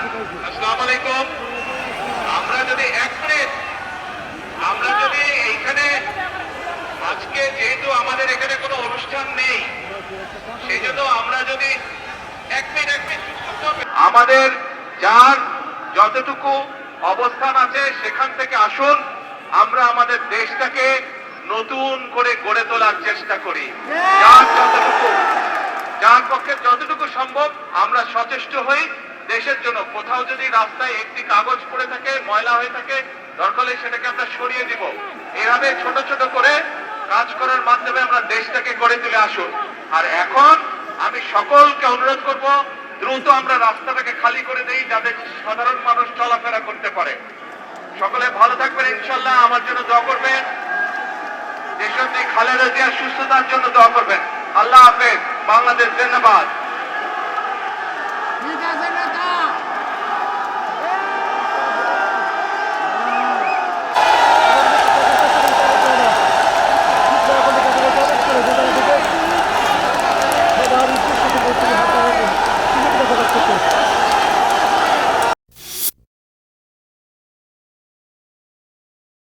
আসসালামু আলাইকুম। আমরা যদি এক মিনিট আমরা যদি এইখানে আজকে যেহেতু আমাদের এখানে কোনো অনুষ্ঠান নেই, সেই জন্য আমরা যদি এক মিনিট আমাদের যার যতটুকু অবস্থান আছে সেখান থেকে আসুন, আমরা আমাদের দেশটাকে নতুন করে গড়ে তোলার চেষ্টা করি। যার পক্ষে যতটুকু সম্ভব আমরা সচেষ্ট হই দেশের জন্য। কোথাও যদি রাস্তায় একটি কাগজ পড়ে থাকে, ময়লা হয়ে থাকে, দরকার হলে সেটাকে আমরা সরিয়ে দিব। এভাবে ছোট ছোট করে কাজ করার মাধ্যমে আমরা দেশটাকে গড়ে তুলে আসুন। আর এখন আমি সকলকে অনুরোধ করব, দ্রুত আমরা রাস্তাটাকে খালি করে দেই যাতে সাধারণ মানুষ চলাফেরা করতে পারে। সকলে ভালো থাকবেন ইনশাল্লাহ। আমার জন্য দোয়া করবেন, দেশনেত্রী খালেদা জিয়ার সুস্থতার জন্য দোয়া করবেন। আল্লাহ হাফেজ। বাংলাদেশ জিন্দাবাদ।